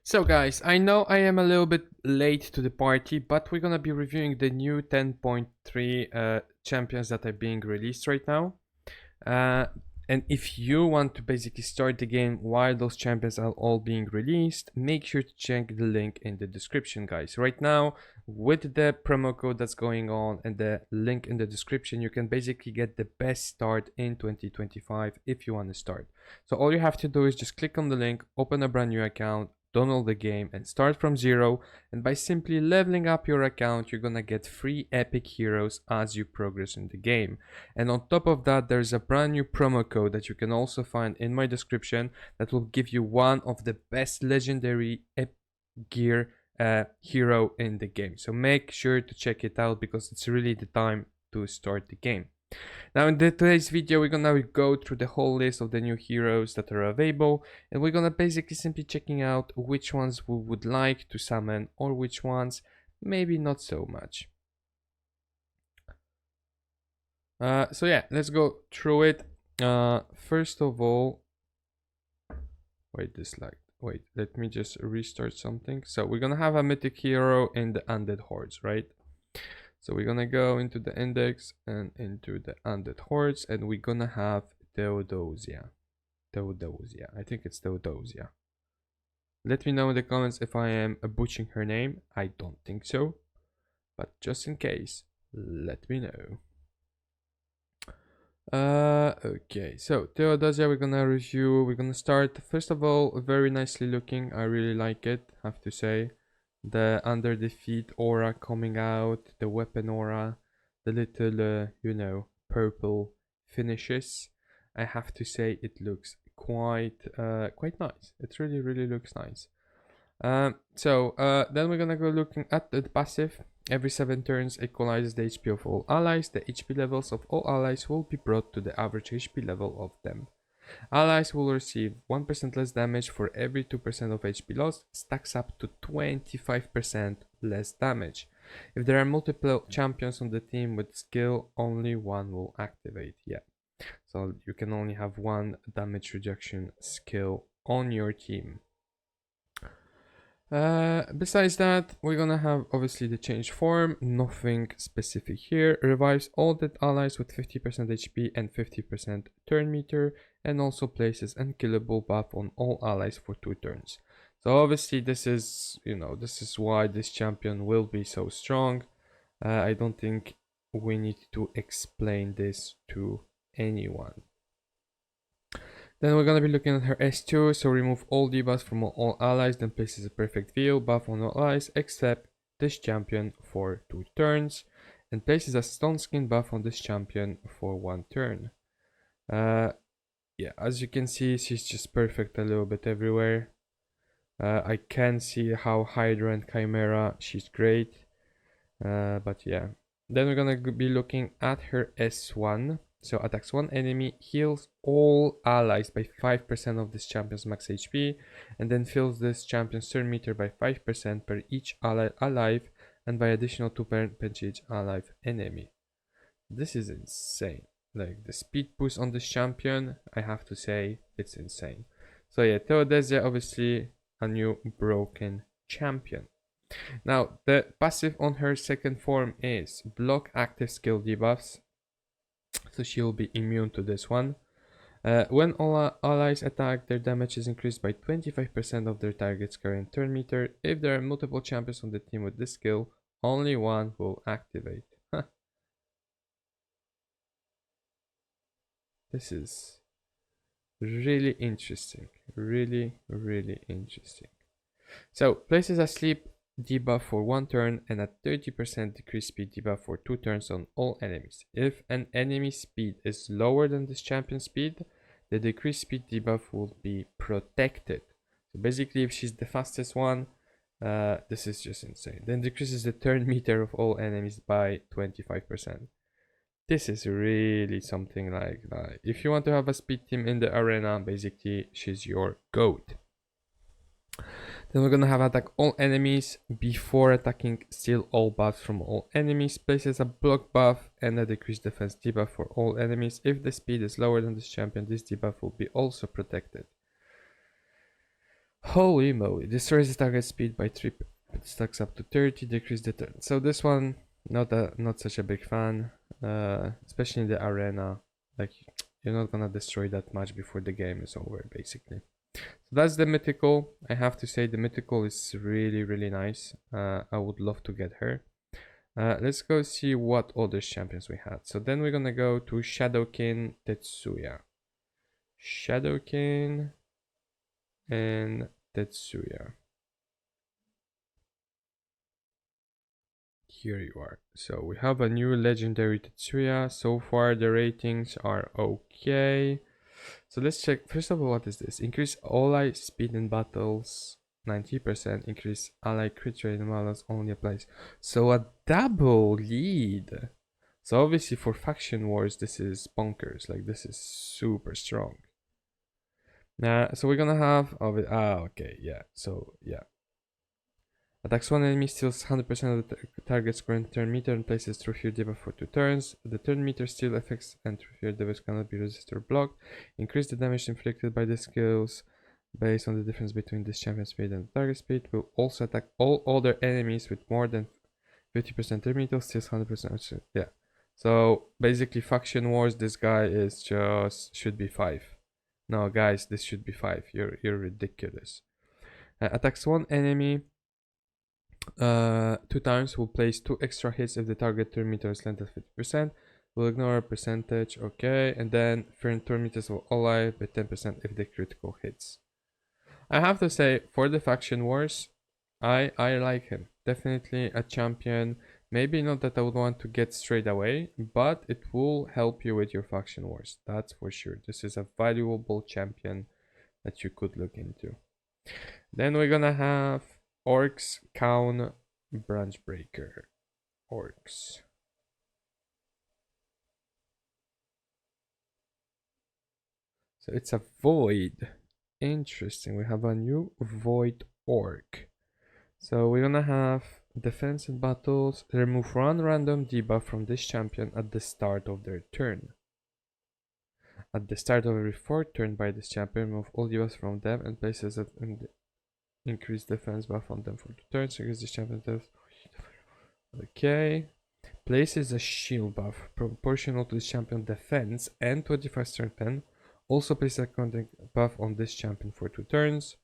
So guys, I know I am a little bit late to the party, but we're gonna be reviewing the new 10.3 champions that are being released right now. Uh, and if you want to basically start the game while those champions are all being released, make sure to check the link in the description, guys. Right now, with the promo code that's going on and the link in the description, you can basically get the best start in 2025 if you want to start. So all you have to do is just click on the link, open a brand new account, download the game and start from zero, and by simply leveling up your account you're gonna get free epic heroes as you progress in the game. And on top of that, there's a brand new promo code that you can also find in my description that will give you one of the best legendary gear hero in the game. So make sure to check it out because it's really the time to start the game. Now in today's video we're gonna go through the whole list of the new heroes that are available, and we're gonna basically simply checking out which ones we would like to summon or which ones maybe not so much. So yeah, let's go through it. First of all, wait, let me just restart something. So we're gonna have a mythic hero in the undead hordes, right? So we're gonna go into the index and into the undead hordes, and we're gonna have Theodosia. I think it's Theodosia. Let me know in the comments if I am butchering her name. I don't think so, but just in case, let me know. Okay, so Theodosia we're gonna review. We're gonna start, first of all, very nicely looking. I really like it, have to say. The under the feet aura coming out, the weapon aura, the little, you know, purple finishes. I have to say it looks quite nice. It really looks nice. Then we're gonna go looking at the passive. Every 7 turns equalizes the HP of all allies. The HP levels of all allies will be brought to the average HP level of them. Allies will receive 1% less damage for every 2% of HP lost, stacks up to 25% less damage. If there are multiple champions on the team with skill, only one will activate. Yeah, so you can only have one damage reduction skill on your team. Besides that, we're gonna have obviously the change form, nothing specific here. Revives all dead allies with 50% HP and 50% turn meter, and also places unkillable buff on all allies for 2 turns. So obviously this is, you know, this is why this champion will be so strong. I don't think we need to explain this to anyone. Then we're gonna be looking at her S2, so remove all debuffs from all allies, then places a perfect view buff on all allies except this champion for 2 turns, and places a stone skin buff on this champion for 1 turn. Yeah, as you can see, she's just perfect a little bit everywhere. I can see how Hydra and Chimera, she's great. But yeah. Then we're gonna be looking at her S1. So attacks one enemy, heals all allies by 5% of this champion's max HP, and then fills this champion's turn meter by 5% per each ally alive, and by additional 2% per each alive enemy. This is insane. Like the speed boost on this champion, I have to say, it's insane. So yeah, Theodosia, obviously a new broken champion. Now, the passive on her second form is block active skill debuffs, so she will be immune to this one. When all allies attack, their damage is increased by 25% of their target's current turn meter. If there are multiple champions on the team with this skill, only one will activate. This is really interesting. Really interesting. So, places asleep debuff for 1 turn and a 30% decreased speed debuff for 2 turns on all enemies. If an enemy's speed is lower than this champion's speed, the decreased speed debuff will be protected. So basically, if she's the fastest one, this is just insane. Then decreases the turn meter of all enemies by 25%. This is really something like that. If you want to have a speed team in the arena, basically she's your GOAT. Then we're gonna have attack all enemies before attacking, steal all buffs from all enemies, places a block buff and a decreased defense debuff for all enemies. If the speed is lower than this champion, this debuff will be also protected. Holy moly, destroys the target speed by 3, stacks up to 30, decrease the turn. So this one, not such a big fan, especially in the arena. Like, you're not gonna destroy that much before the game is over, basically. So that's the mythical. I have to say the mythical is really, really nice. I would love to get her. Let's go see what other champions we had. So then we're gonna go to Shadowkin Tetsuya. Shadowkin and Tetsuya. Here you are. So we have a new legendary Tetsuya. So far the ratings are okay. So let's check. First of all, what is this? Increase ally speed in battles 90%. Increase ally crit rate in battles only applies. So a double lead. So obviously for faction wars this is bonkers. Like this is super strong. So we're gonna have okay, yeah. So yeah. Attacks one enemy, steals 100% of the target's current turn meter and places true fear debuff for 2 turns. The turn meter steal effects and true fear debuffs cannot be resisted or blocked. Increase the damage inflicted by the skills based on the difference between this champion speed and target speed. Will also attack all other enemies with more than 50% turn meter, steals 100%. Yeah. So basically, faction wars. This guy is just should be 5. No, guys, this should be 5. You're ridiculous. Attacks one enemy 2 times. Will place 2 extra hits if the target turn meter is less than 50%. Will ignore a percentage, okay, and then turn meters will ally by 10% if the critical hits. I have to say, for the faction wars, I like him. Definitely a champion. Maybe not that I would want to get straight away, but it will help you with your faction wars. That's for sure. This is a valuable champion that you could look into. Then we're gonna have Orcs, Kaun, Branch Breaker. Orcs. So it's a Void. Interesting. We have a new Void Orc. So we're gonna have defense in battles. Remove one random debuff from this champion at the start of their turn. At the start of every fourth turn by this champion, remove all debuffs from them and places it in increase defense buff on them for 2 turns. Increase this champion death. Okay. Places a shield buff proportional to this champion defense and 25 strength 10. Also places a counting buff on this champion for 2 turns.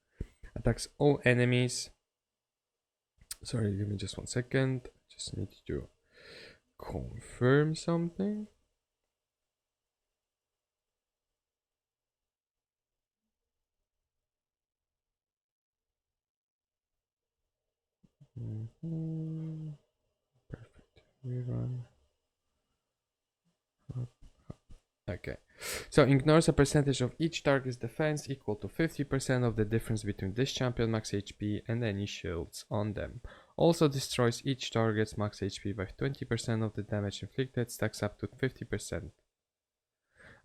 Attacks all enemies. Sorry, give me just 1 second. Just need to confirm something. Perfect. Rerun. Okay. So ignores a percentage of each target's defense equal to 50% of the difference between this champion max HP and any shields on them. Also destroys each target's max HP by 20% of the damage inflicted, stacks up to 50%.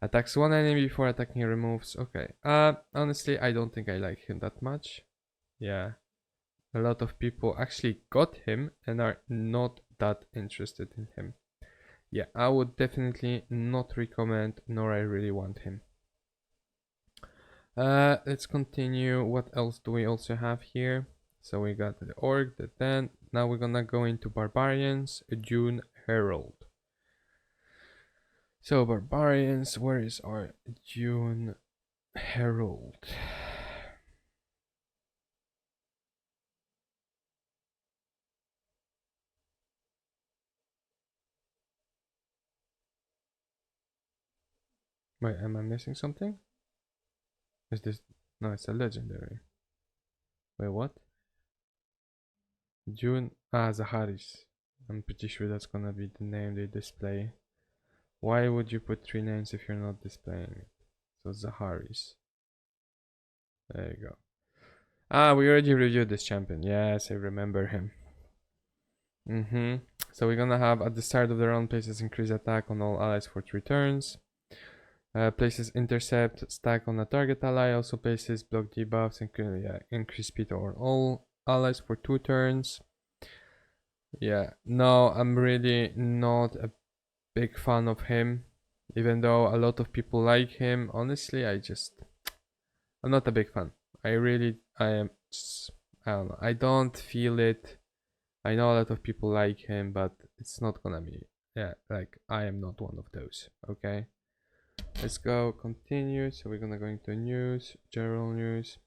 Attacks one enemy before attacking removes. Okay. Honestly, I don't think I like him that much. Yeah. A lot of people actually got him and are not that interested in him. Yeah, I would definitely not recommend, nor I really want him. Let's continue. What else do we also have here? So we got the orc, the 10. Now we're gonna go into barbarians, June Herald. So barbarians, where is our June Herald? Wait, am I missing something? Is this... No, it's a legendary. Wait, what? June... Zaharis. I'm pretty sure that's gonna be the name they display. Why would you put 3 names if you're not displaying it? So Zaharis. There you go. We already reviewed this champion. Yes, I remember him. So we're gonna have at the start of the round, places increase attack on all allies for 3 turns. Places intercept stack on a target ally. Also places block debuffs and increase speed on all allies for 2 turns. Yeah, no, I'm really not a big fan of him. Even though a lot of people like him, honestly, I'm not a big fan. I am just, I don't know. I don't feel it. I know a lot of people like him, but it's not gonna be. Yeah, like I am not one of those. Okay. Let's go continue. So we're gonna go into news, general news.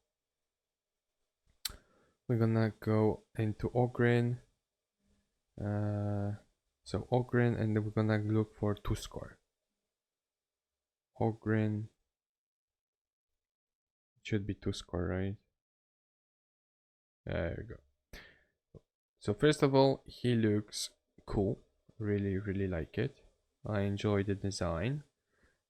We're gonna go into Ogrin. So Ogrin, and then we're gonna look for 2 score. Ogrin should be 2 score, right? There we go. So first of all, he looks cool. Really like it. I enjoy the design.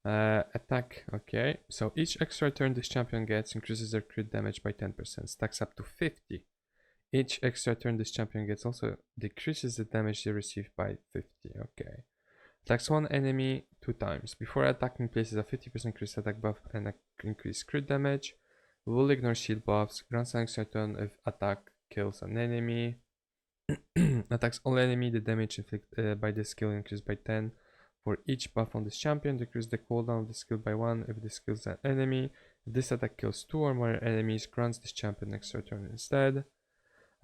Attack, okay. So each extra turn this champion gets increases their crit damage by 10%, stacks up to 50. Each extra turn this champion gets also decreases the damage they receive by 50, okay. Attacks one enemy 2 times. Before attacking, places a 50% increased attack buff and increased crit damage. Will ignore shield buffs. Grants an extra turn if attack kills an enemy. Attacks all enemy. The damage inflicted by this skill increased by 10. For each buff on this champion, decrease the cooldown of the skill by 1 if this kills an enemy. If this attack kills 2 or more enemies, grants this champion extra turn instead.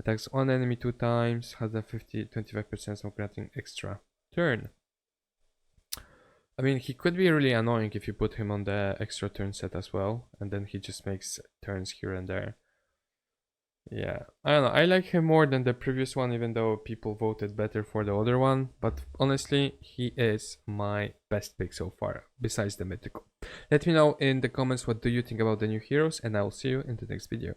Attacks one enemy 2 times, has a 25% of granting extra turn. I mean, he could be really annoying if you put him on the extra turn set as well, and then he just makes turns here and there. Yeah, I don't know, I like him more than the previous one, even though people voted better for the other one, but honestly, he is my best pick so far, besides the mythical. Let me know in the comments what do you think about the new heroes, and I will see you in the next video.